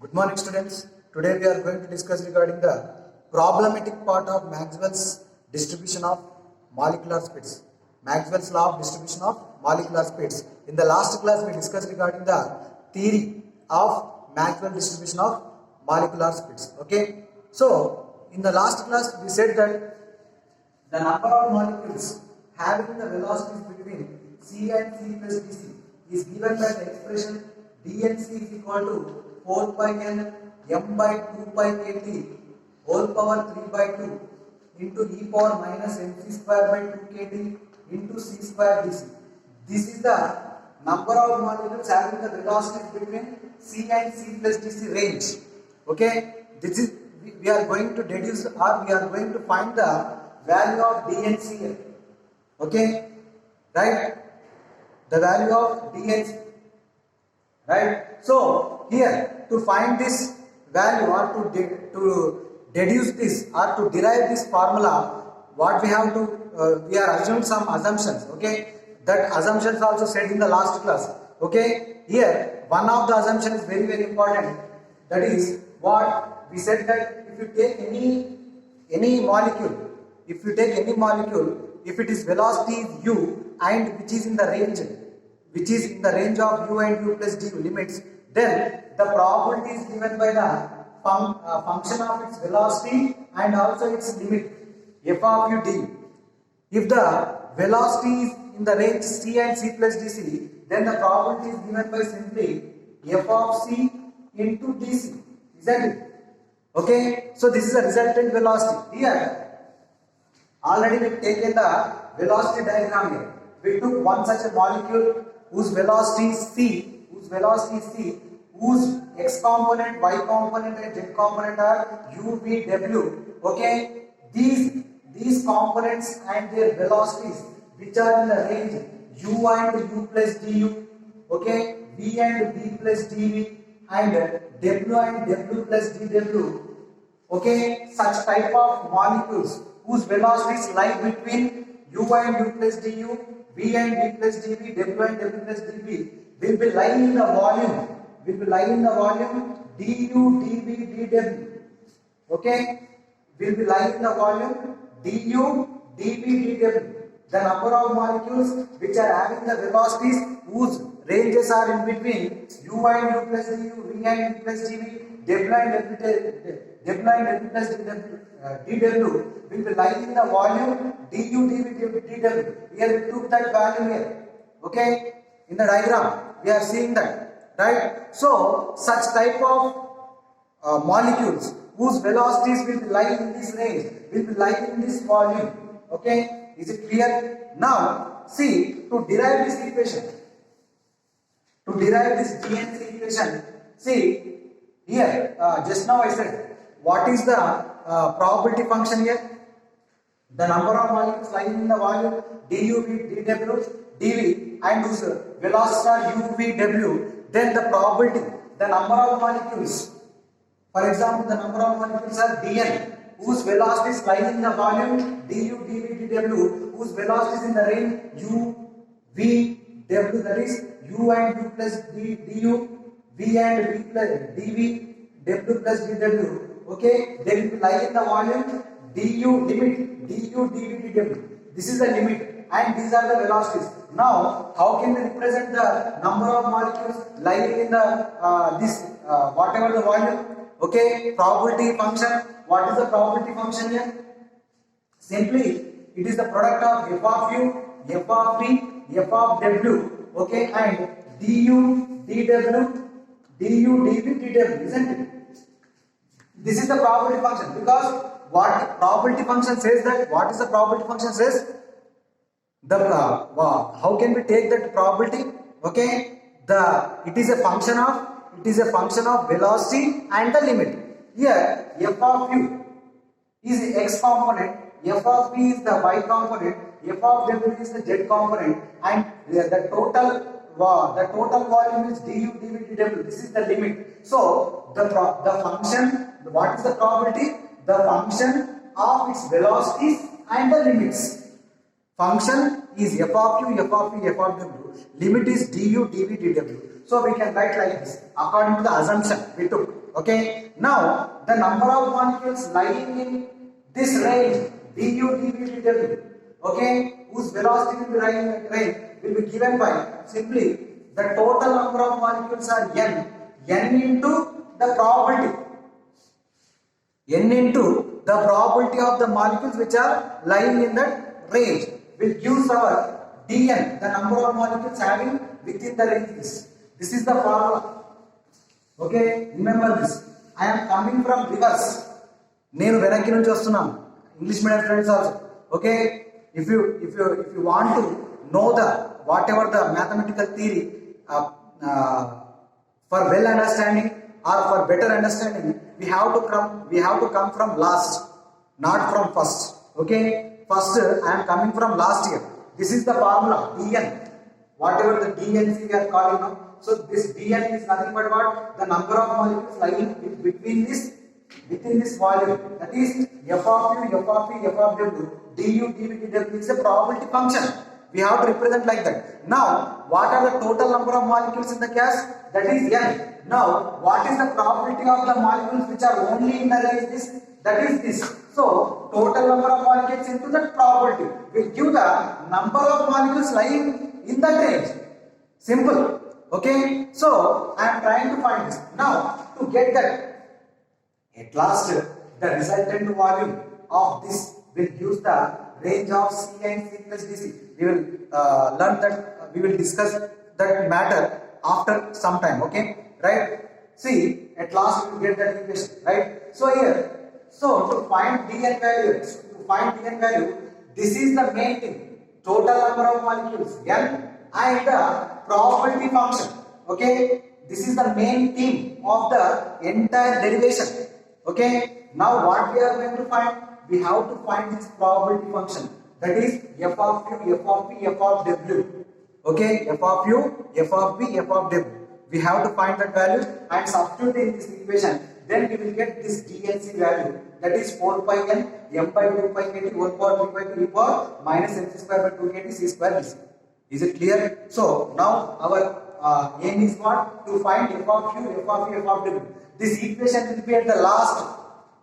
Good morning, students. Today we are going to discuss regarding the problematic part of Maxwell's distribution of molecular speeds. Maxwell's law of distribution of molecular speeds. In the last class, we discussed regarding the theory of Maxwell distribution of molecular speeds. Okay. So, in the last class, we said that the number of molecules having the velocities between c and c plus dc is given by the expression dnc is equal to 4 pi n m by 2 pi kt whole power 3 by 2 into e power minus mc square by 2 kt into c square dc. This is the number of molecules having the velocities between c and c plus dc range. Okay, this is we are going to deduce or we are going to find the value of dnc here. Okay, right? The value of dnc, right? So here to find this value or to deduce this or to derive this formula, what we have to we are assuming some assumptions. Okay, that assumptions also said in the last class. Okay, here one of the assumption is very important. That is what we said, that if you take any molecule, if you take any molecule, if it is velocity is u and which is in the range of u and u plus du limits, then the probability is given by the function of its velocity and also its limit f of u d. If the velocity is in the range c and c plus dc, then the probability is given by simply f of c into dc. Is that it? Okay, so this is a resultant velocity. Here already we have taken the velocity diagram here. We took one such a molecule whose velocity is c, whose x component, y component and z component are u, v, w. Okay, these components and their velocities which are in the range u and u plus du, okay, v and v plus dv and w and w plus dw. Okay, such type of molecules whose velocities lie between u and u plus du, v and v plus dv, w and w plus dv will be lying in the volume. du, dv, dw. Okay, will be lying in the volume du, dv, dw. The number of molecules which are having the velocities whose ranges are in between u and u plus du, v and v plus dv, w and w plus dw will be lying in the volume du, dv, dw. Here we took that value here. Okay, in the diagram we are seeing that, right? So such type of molecules whose velocities will be lying in this range, will be lying in this volume. Okay, is it clear? Now see, to derive this equation, to derive this dnc equation, see here just now I said what is the probability function here? The number of molecules lying in the volume du, v, dw, dv and whose velocities are u, v, w. Then the probability, the number of molecules, for example the number of molecules are dn whose velocity is lying in the volume du, dv, dw, whose velocity is in the range u, v, w, that is u and u plus du, v and v plus dv, w plus dw. Okay, they will be lying in the volume du, limit du, dv, dw. This is the limit and these are the velocities. Now how can we represent the number of molecules lying in the this whatever the volume? Okay, probability function. What is the probability function here? Simply it is the product of f of u, f of v, f of w. Okay, and du, dw, dv, dw, isn't it? This is the probability function, because what probability function says that, what is the probability function says? The how can we take that probability? Okay, it is a function of velocity and the limit. Here f of u is the x component, f of v is the y component, f of w is the z component, and the total volume is du, dv, dw. This is the limit. So the function, what is the probability? The function of its velocities and the limits. Function is f of u, f of v, f of w. Limit is du, dv, dw. So we can write like this according to the assumption we took. Okay, now the number of molecules lying in this range du dv dw, okay, whose velocity will be range will be given by simply the total number of molecules are n into the probability, n into the probability of the molecules which are lying in that range will give our dn, the number of molecules having within the range. This is the formula. Okay, remember this. I am coming from reverse. నేను వెనక్కి నుంచి వస్తున్నాను. English medium friends also. Okay, if you want to know the whatever the mathematical theory for well understanding or for better understanding, we have to come from last, not from first. Okay, first I am coming from last year. This is the formula dn, whatever the dnc we are calling now. So this dn is nothing but what? The number of molecules lying within this volume, that is f of u, f of p, f of w, du dv dw is a probability function. We have to represent like that. Now what are the total number of molecules in the gas? That is n. Now what is the probability of the molecules which are only in the range this? That is this. So total number of molecules into that probability will give the number of molecules lying in that range. Simple. Okay, so I am trying to find this. Now to get that, at last the resultant volume of this will use the range of C and C plus DC. We will learn that, we will discuss that matter after some time. Okay, right? See, at last we will get that equation, right? So here, so to find dn value, this is the main thing. Total number of molecules n and the probability function. Okay, this is the main theme of the entire derivation. Okay, now what we are going to find? We have to find this probability function, that is f of u, f of p, f of w. Okay, f of u, f of p, f of w. We have to find that value and substitute in this equation. Then we will get this dnc value, that is 4 pi n m by 2 pi kt 1 power 3 by 3 power minus mc square by 2 kt c square dc. Is it clear? So now our aim is what? To find f of u, f of p, f of w. This equation will be at the last.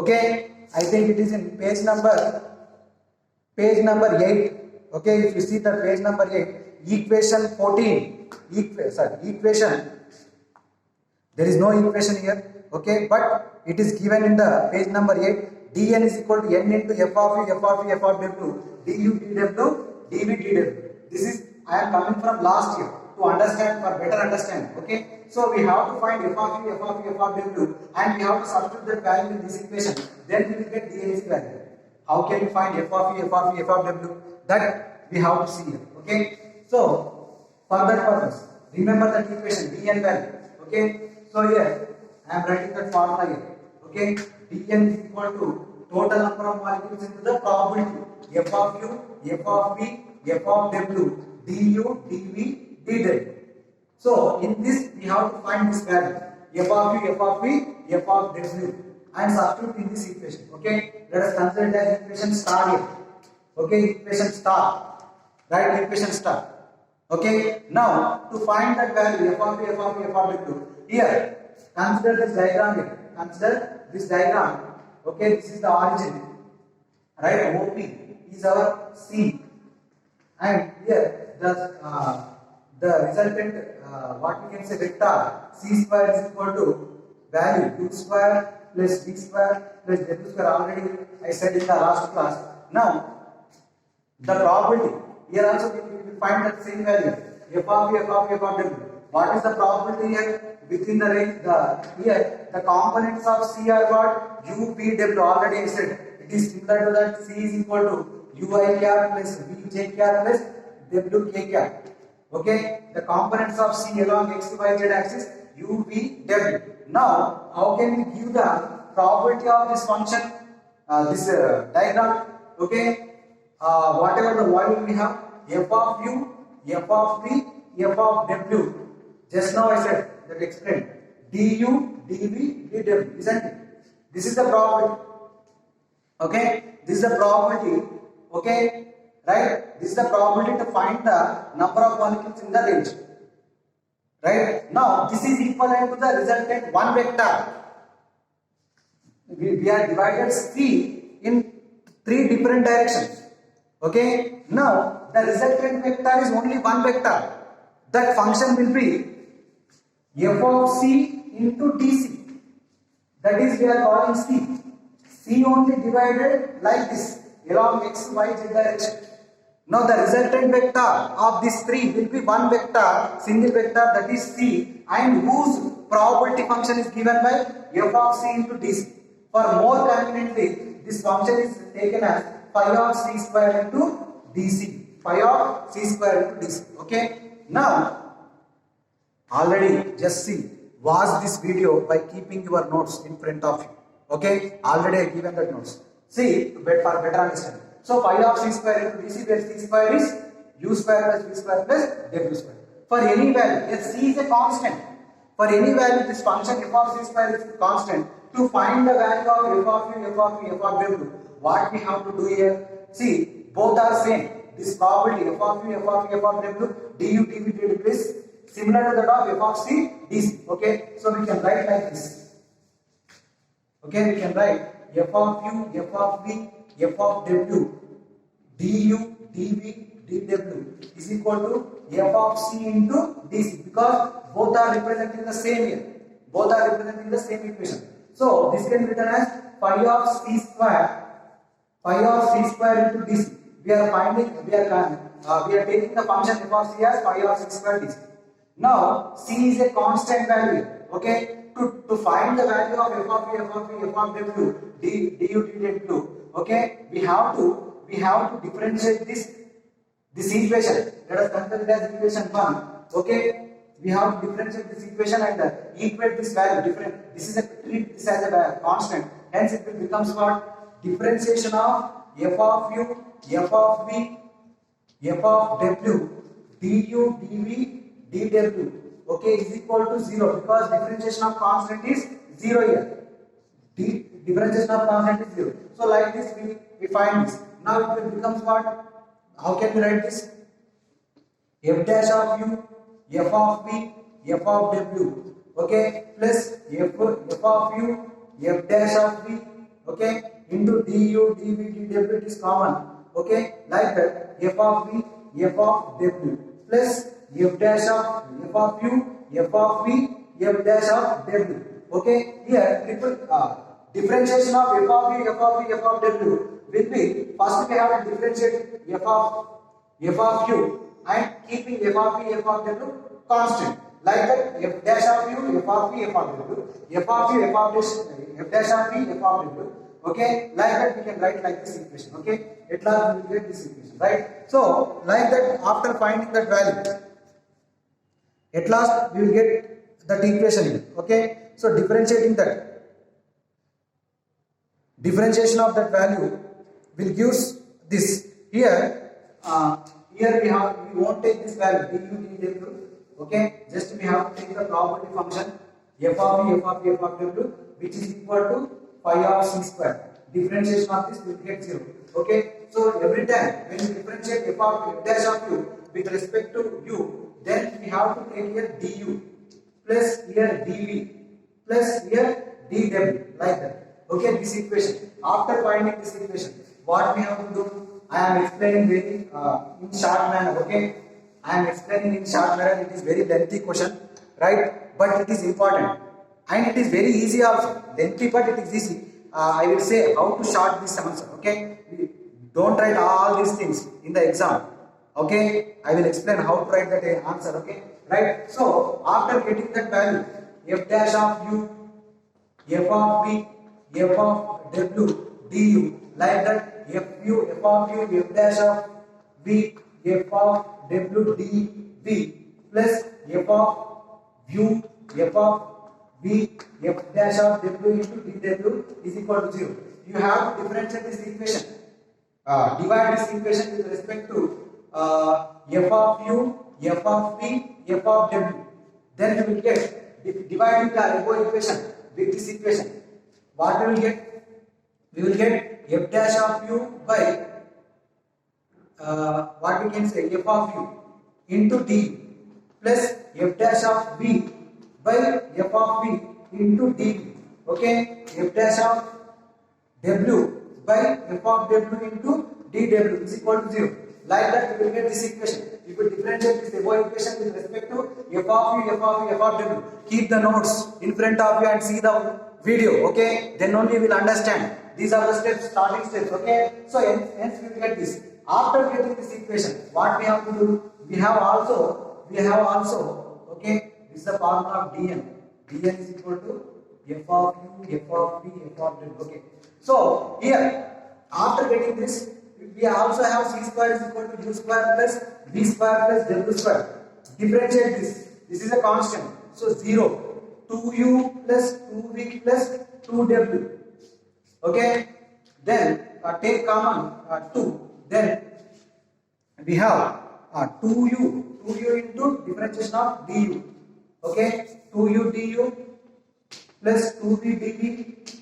Okay, I think it is in page number 8. Okay, if you see the page number 8, equation 14, equation, there is no equation here. Okay, but it is given in the page number 8. dn is equal to n into f of u, f of p, f of w, du dw, dv dw. This is, I am coming from last year to understand, for better understanding. Okay, so we have to find f of u, f of p, f of w, and we have to substitute that value in this equation. Then we will get dnc value. How can we find f of u, f of p, f of w? That we have to see here. Okay, so for that purpose, remember that equation dn value. Okay, so here I am writing that formula here. Okay, dn is equal to total number of molecules into the probability f of u, f of p, f of w, du dv dw. So in this we have to find this value f of u, f of p, f of w, and substitute in this equation. Okay, let us consider that equation star here. Okay, equation star, right? Equation star. Okay, now to find that value f of u, f of p, f of w, here consider this diagram here. Consider this diagram. Okay, this is the origin, right? OP is our C, and here the resultant what we can say vector C square is equal to value u square plus v square plus w square. Already I said in the last class. Now the probability here also we will find that same value f of u, f of p, f of w. What is the probability here? Within the range, here the components of C are what? U, P, W. Already I said it is similar to that. C is equal to Ui cap plus Vj cap plus Wk cap. Okay, the components of C along x, y, z axis U, V, W. Now, how can we give the probability of this function? This diagram. Okay, whatever the volume we have, f of u, f of p, f of w. Just now I said that explained du, dv, dw, isn't it? This is the probability. Okay, this is the probability. Okay, right? This is the probability to find the number of molecules in the range. Right? Now this is equivalent to the resultant one vector. we are divided C in three different directions. Okay. Now the resultant vector is only one vector. That function will be f of c into dc. That is we are calling c. C only divided like this along x, y, z direction. Now the resultant vector of these three will be one vector, single vector, that is c, and whose probability function is given by f of c into dc. For more conveniently, this function is taken as phi of c square into dc. Phi of c square into dc. Okay. Now, already just see, watch this video by keeping your notes in front of you. Okay. Already I given the notes. See, for better understanding. So phi of c square into dc, where c square is u square plus v square plus w square. For any value, if c is a constant, for any value this function f of c square is constant. To find the value of f of u, f of v, f of w, what we have to do here? See, both are same. This probability f of u, f of v, f of w, du, dv, dw is similar to that of f of c, dc. Okay, so we can write like this. Okay, we can write f of u, f of v, f of w, du, dv, dw is equal to f of c into dc, because both are representing the same here. Both are representing the same equation. So this can be written as phi of c square into dc. We are taking the function f of c as phi of c square dc. Now c is a constant value. Okay. To find the value of f of v, f of v, f of w, du, dw, okay, we have to differentiate this equation. Let us consider it as equation 1. Okay, we have to differentiate this equation and equate this value. Treat this as a constant. Hence, it will becomes what? Differentiation of f of u, f of v, f of w, du, dv, dw. Okay, is equal to 0, because differentiation of constant is 0 here. Differentiation of constant is 0. So like this we find this. Now it will becomes what? How can we write this? F dash of u, f of v, f of w. Okay, plus f of u, f dash of v. Okay, into du, dv, dw, it is common. Okay, like that, f of v, f of w, plus f dash of u, f of v, f dash of w. Okay, here differentiation of f of v, f of v, f of w will be, first we have to differentiate f of u and keeping f of v, f of w constant. Like that, f dash of u, f of v, f of w, f of u, f dash of v, f of w. Okay, like that we can write like this equation. Okay, at last we will get this equation, right? So, like that, after finding that value, at last we will get that equation here. Okay, so differentiating that, differentiation of that value will give this. Here we won't take this value du, dw. Okay, just we have to take the probability function f of v, f of v, f of w, which is equal to phi of c square. Differentiation of this will get 0. Okay, so every time when you differentiate f of f dash of u with respect to u, then we have to take here du plus here dv plus here dw, like that. Okay, this equation. After finding this equation, what we have to do? I am explaining very in short manner. Okay, I am explaining in short manner. It is very lengthy question, right? But it is important and it is very easy also. Lengthy, but it is easy. I will say how to short this answer. Okay, don't write all these things in the exam. Okay, I will explain how to write that answer. Okay, right? So after getting that value, f dash of u, f of v, f of w, du, like that, f of u, f dash of v, f of w, dv, plus f of u, f of v, f dash of w into dw is equal to 0. You have to differentiate this equation. Divide this equation with respect to f of u, f of v, f of w. Then you will get, dividing the above equation with this equation, what we will get? We will get f dash of u by what we can say, f of u into d plus f dash of v by f of v into dv. Okay, f dash of w by f of w into dw is equal to 0. Like that we will get this equation. If we differentiate this above equation with respect to f of u, f of u, f of w, keep the notes in front of you and see the video, okay? Then only you will understand. These are the steps, starting steps, okay? So hence we will get this. After getting this equation, what we have to do? We have also, okay, this is the formula of dn. dn is equal to f of u, f of v, f of w, okay? So here, after getting this, we also have c square is equal to u square plus v square plus w square. Differentiate this. This is a constant. So 0, 2u plus 2v plus 2w. Okay? Then take common 2. Then we have 2u into differentiation of du. Okay? 2u du plus 2v dv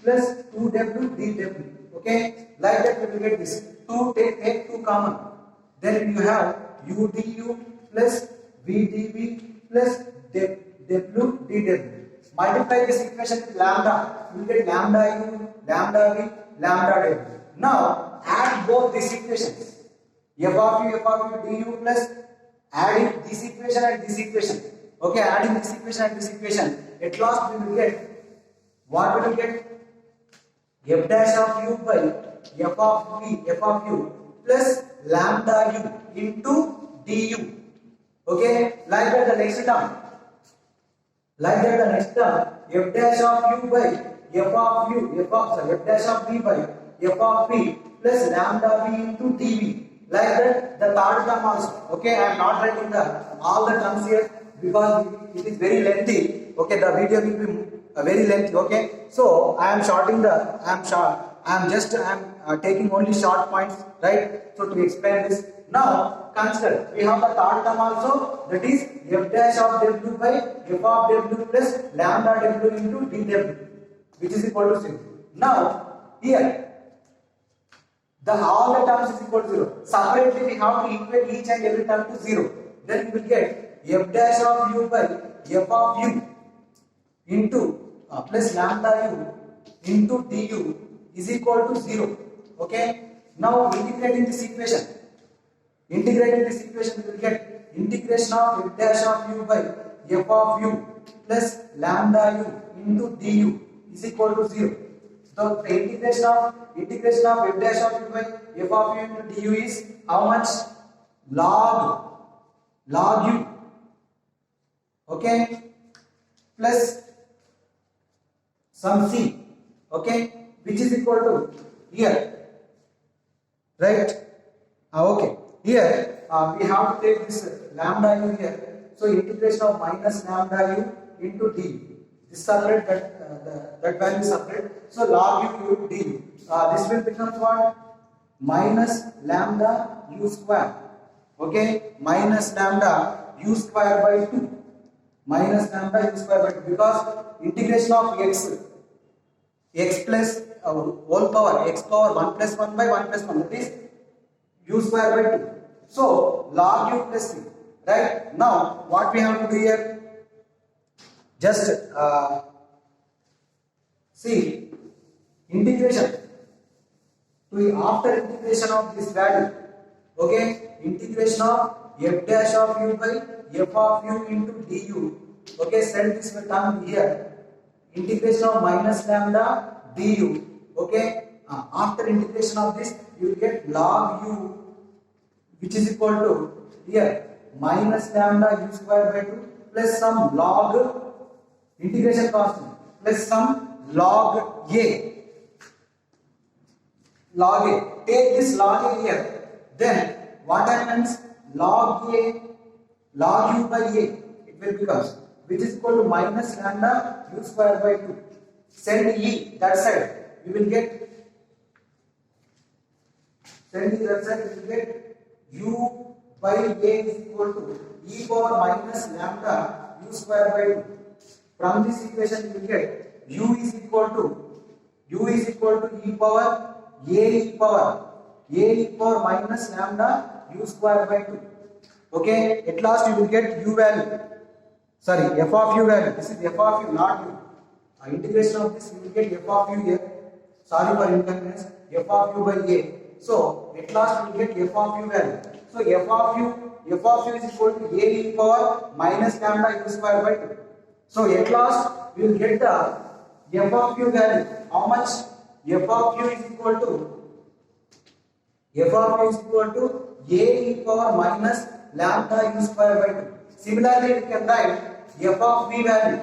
plus 2w dw. Okay? Like that we will get this. 2 take 2 common. Then you have u du plus v dv plus w dw. Multiply this equation with lambda. You will get lambda u, lambda v, lambda w. Now add both these equations. f of u du plus adding this equation and this equation. Okay, adding this equation and this equation. At last we will get what we will get? F dash of u by f of u plus lambda u into du. Okay, like that the next term. Like that the next term, f dash of u by f dash of v by f of v plus lambda v into dv. Like that the third term also. Okay, I am not writing all the terms here because it is very lengthy. Okay, the video will be very lengthy. Okay, so I am taking only short points, right? So to explain this, now consider we have the third term also, that is f dash of w by f of w plus lambda w into dw, which is equal to 0. Now here all the terms is equal to 0. Separately we have to equate each and every term to 0. Then we will get f dash of u by f of u into plus lambda u into du is equal to 0. Okay, now integrating this equation we will get integration of f dash of u by f of u plus lambda u into du is equal to 0. So the integration of f dash of u by f of u into du is how much? Log u. Okay, plus some c. Okay, which is equal to here, right? Okay, here we have to take this lambda u here. So integration of minus lambda u into d. This separate, that value separate. So log u d. This will become what? Minus lambda u square. Okay, minus lambda u square by 2. Minus lambda u square by 2, because integration of x plus whole power, x power 1 plus 1 by 1 plus 1, that is u square by 2. So log u plus c. Right? Now what we have to do here? Just see integration. After integration of this value, okay, integration of f dash of u by f of u into du. Okay, send this term here. Integration of minus lambda du. Okay, after integration of this, you will get log u, which is equal to here minus lambda u square by 2 plus some log integration constant plus some log a. Take this log a here. Then what happens? Log u by a, it will become, which is equal to minus lambda u square by 2. Send e that side. You will get u by a is equal to e power minus lambda u square by 2. From this equation you will get u is equal to e power minus lambda u square by 2. Okay, at last you will get u value. Sorry, f of u value. This is f of u, not u. Integration of this, you will get f of u here. sorry for inconvenience, f of u by a. So at last we get f of u value. So f of u is equal to a e power minus lambda u square by 2. So at last we will get the f of u value. How much? F of u is equal to a e power minus lambda u square by 2. Similarly, we can write f of v value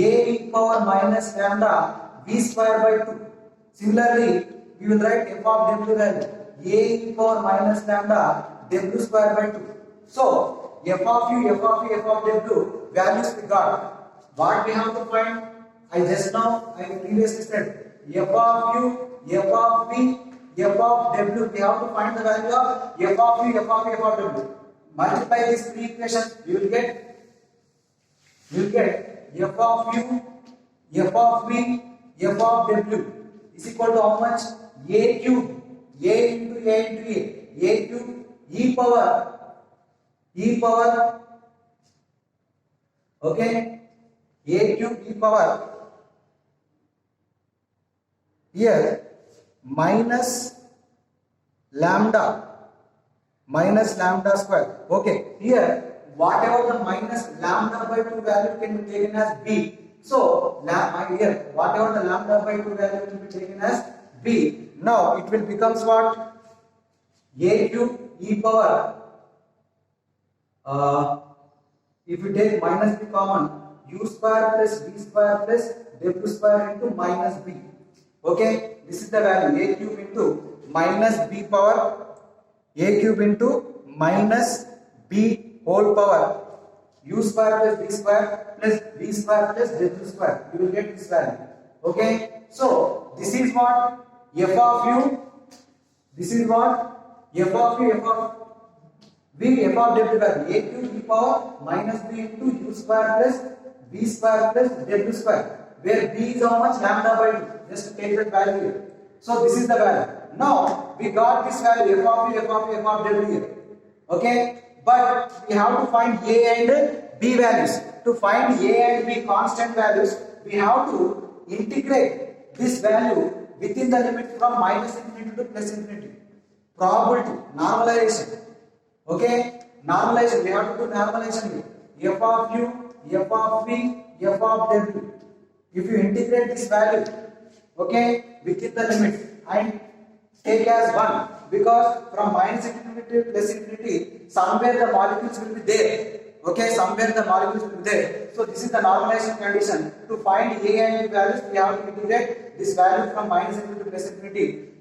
a e power minus lambda v square by 2. Similarly, we will write f of w value a e power minus lambda w square by 2. So, f of u, f of w values we got. What we have to find? I previously said f of u, f of v, f of w. We have to find the value of f of u, f of w. Multiply these three equations, we will get f of u, f of v, f of w is equal to how much? A cube, a into a, a cube e power, okay, a cube e power here minus lambda square. Okay, here whatever the minus lambda by 2 value can be taken as b. So here whatever the lambda by 2 value will be taken as b. Now it will becomes what? A cube e power. If you take minus b common, u square plus v square plus w square into minus b. Okay, this is the value a cube into minus b power, a cube into minus b whole power, u square plus v square plus v square plus w square. You will get this value. Okay, so this is what f of u. This is what f of u, f of v, f of w value a cube e power minus b into u square plus v square plus w square, where b is how much? Lambda by 2. Just take that value here. So this is the value. Now we got this value f of u, f of w here. Okay, but we have to find a and b values. To find a and b constant values, we have to integrate this value within the limit from minus infinity to plus infinity. Probability, normalization. Okay, normalization. We have to do normalization here. F of u, f of v, f of w. If you integrate this value, okay, within the limit and take as 1, because from minus infinity to plus infinity, somewhere the molecules will be there. Okay, somewhere the molecules will be there. So this is the normalization condition. To find a and b values, we have to integrate this value from minus infinity to plus infinity.